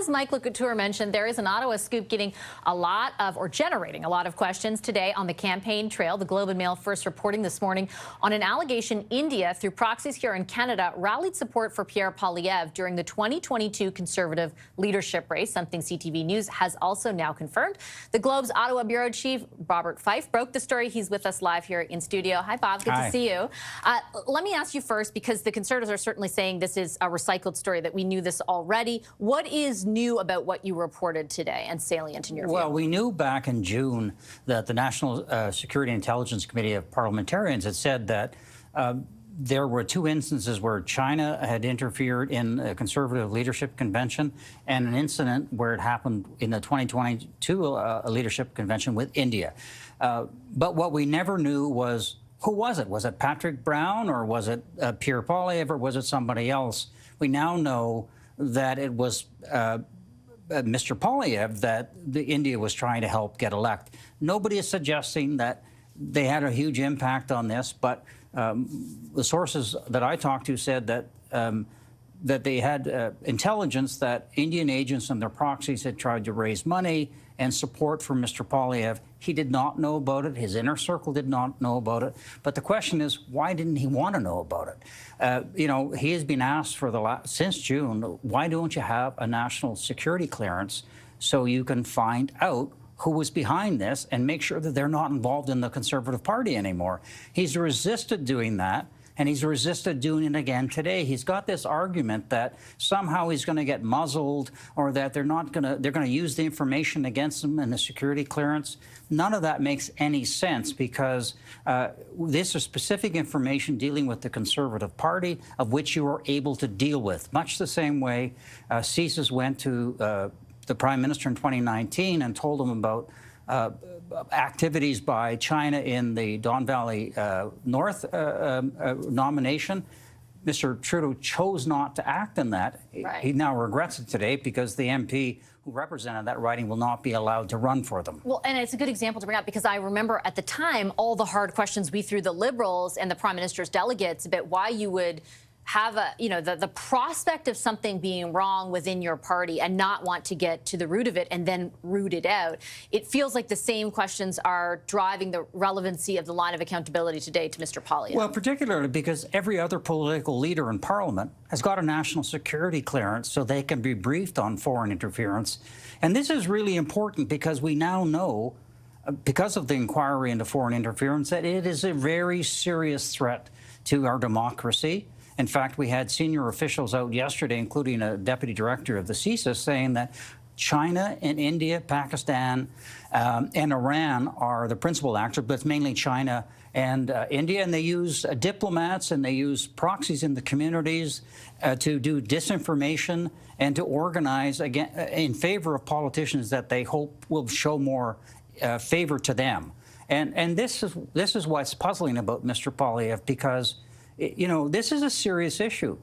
as Mike Lecouture mentioned, there is an Ottawa scoop getting generating a lot of questions today on the campaign trail. The Globe and Mail first reporting this morning on an allegation India, through proxies here in Canada, rallied support for Pierre Poilievre during the 2022 Conservative leadership race, something CTV News has also now confirmed. The Globe's Ottawa bureau chief, Robert Fife, broke the story. He's with us live here in studio. Hi, Bob. Good to see you. Let me ask you first, because the Conservatives are certainly saying this is a recycled story, that we knew this already. What is new about what you reported today and salient in your view? Well, we knew back in June that the National Security and Intelligence Committee of Parliamentarians had said that there were two instances where China had interfered in a Conservative leadership convention, and an incident where it happened in the 2022 leadership convention with India. But what we never knew was, who was it? Was it Patrick Brown, or was it Pierre Poilievre, or was it somebody else? We now know that it was Mr. Poilievre that India was trying to help get elected. Nobody is suggesting that they had a huge impact on this, but the sources that I talked to said that that they had intelligence that Indian agents and their proxies had tried to raise money and support for Mr. Poilievre. He did not know about it. His inner circle did not know about it. But the question is, why didn't he want to know about it? You know, he has been asked for since June, why don't you have a national security clearance so you can find out who was behind this and make sure that they're not involved in the Conservative Party anymore? He's resisted doing that, and he's resisted doing it again today. He's got this argument that somehow he's going to get muzzled, or that they're going to use the information against him in the security clearance. None of that makes any sense, because this is specific information dealing with the Conservative Party, of which you are able to deal with, much the same way CSIS went to the Prime Minister in 2019 and told him about activities by China in the Don Valley North nomination. Mr. Trudeau chose not to act in that. Right. He now regrets it today, because the MP who represented that riding will not be allowed to run for them. Well, and it's a good example to bring up, because I remember at the time all the hard questions we threw the Liberals and the Prime Minister's delegates about why you would have the prospect of something being wrong within your party and not want to get to the root of it and then root it out. It feels like the same questions are driving the relevancy of the line of accountability today to Mr. Poilievre. Well, particularly because every other political leader in Parliament has got a national security clearance, so they can be briefed on foreign interference. And this is really important, because we now know, because of the inquiry into foreign interference, that it is a very serious threat to our democracy. In fact, we had senior officials out yesterday, including a deputy director of the CSIS, saying that China and India, Pakistan, and Iran are the principal actors, but it's mainly China and India, and they use diplomats and they use proxies in the communities to do disinformation and to organize again in favor of politicians that they hope will show more favor to them. And this is what's puzzling about Mr. Poilievre, because you know, this is a serious issue.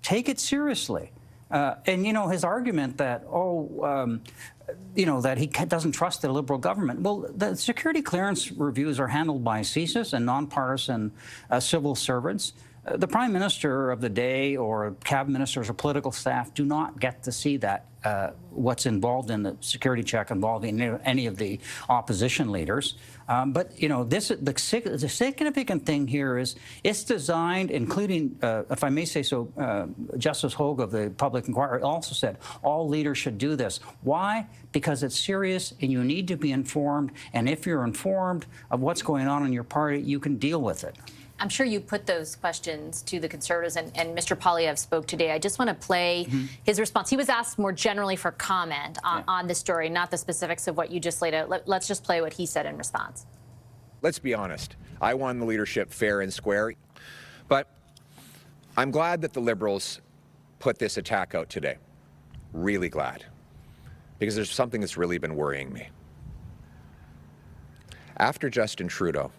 Take it seriously. And, you know, his argument that, you know, that he doesn't trust the Liberal government. Well, the security clearance reviews are handled by CSIS and nonpartisan civil servants. The Prime Minister of the day, or cabinet ministers or political staff, do not get to see that, what's involved in the security check involving any of the opposition leaders. But, you know, the significant thing here is it's designed, including, if I may say so, Justice Hogue of the Public Inquiry also said all leaders should do this. Why? Because it's serious and you need to be informed. And if you're informed of what's going on in your party, you can deal with it. I'm sure you put those questions to the Conservatives, and Mr. Poilievre spoke today. I just want to play his response. He was asked more generally for comment on the story, not the specifics of what you just laid out. Let's just play what he said in response. Let's be honest. I won the leadership fair and square, but I'm glad that the Liberals put this attack out today. Really glad. Because there's something that's really been worrying me. After Justin Trudeau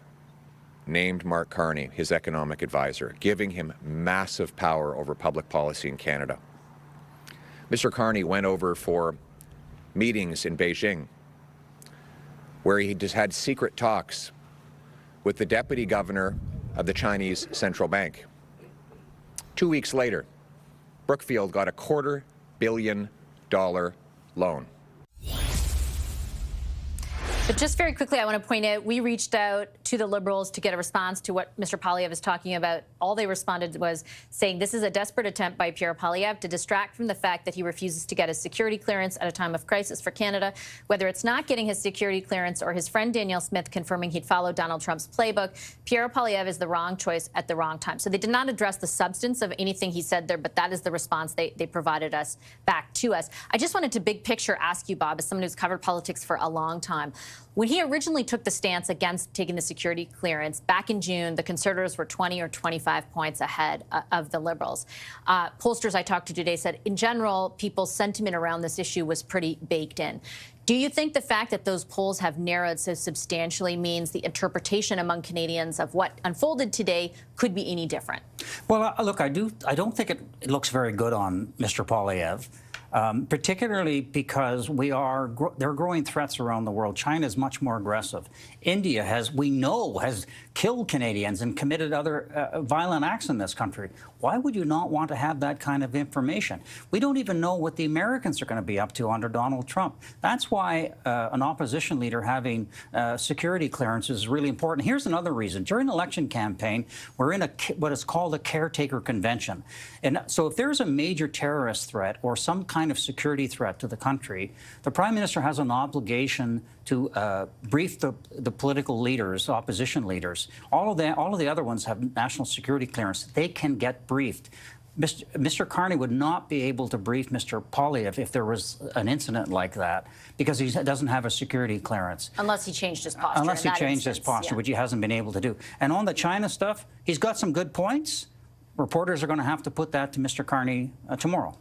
named Mark Carney his economic advisor, giving him massive power over public policy in Canada, Mr. Carney went over for meetings in Beijing where he just had secret talks with the deputy governor of the Chinese Central Bank. 2 weeks later, Brookfield got a $250 million loan. But just very quickly, I want to point out, we reached out to the Liberals to get a response to what Mr. Poilievre is talking about. All they responded was saying this is a desperate attempt by Pierre Poilievre to distract from the fact that he refuses to get his security clearance at a time of crisis for Canada, whether it's not getting his security clearance or his friend Danielle Smith confirming he'd follow Donald Trump's playbook. Pierre Poilievre is the wrong choice at the wrong time. So they did not address the substance of anything he said there, but that is the response they provided us back to us. I just wanted to big picture ask you, Bob, as someone who's covered politics for a long time, when he originally took the stance against taking the security clearance back in June, the Conservatives were 20 or 25 points ahead of the Liberals. Pollsters I talked to today said, in general, people's sentiment around this issue was pretty baked in. Do you think the fact that those polls have narrowed so substantially means the interpretation among Canadians of what unfolded today could be any different? Well, look, I don't think it looks very good on Mr. Poilievre. Particularly because there are growing threats around the world. China is much more aggressive. India has killed Canadians and committed other violent acts in this country. Why would you not want to have that kind of information? We don't even know what the Americans are going to be up to under Donald Trump. That's why an opposition leader having security clearance is really important. Here's another reason. During the election campaign, we're in what is called a caretaker convention. And so if there's a major terrorist threat or some kind of security threat to the country, the Prime Minister has an obligation to brief the political leaders, opposition leaders. All of the other ones have national security clearance. They can get briefed. Mr. Carney would not be able to brief Mr. Poilievre if there was an incident like that because he doesn't have a security clearance. Unless he changed his posture. Unless he changed his posture, which he hasn't been able to do. And on the China stuff, he's got some good points. Reporters are going to have to put that to Mr. Carney tomorrow.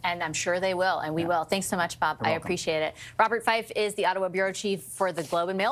And I'm sure they will, and we will. Thanks so much, Bob. I appreciate it. Robert Fife is the Ottawa bureau chief for the Globe and Mail.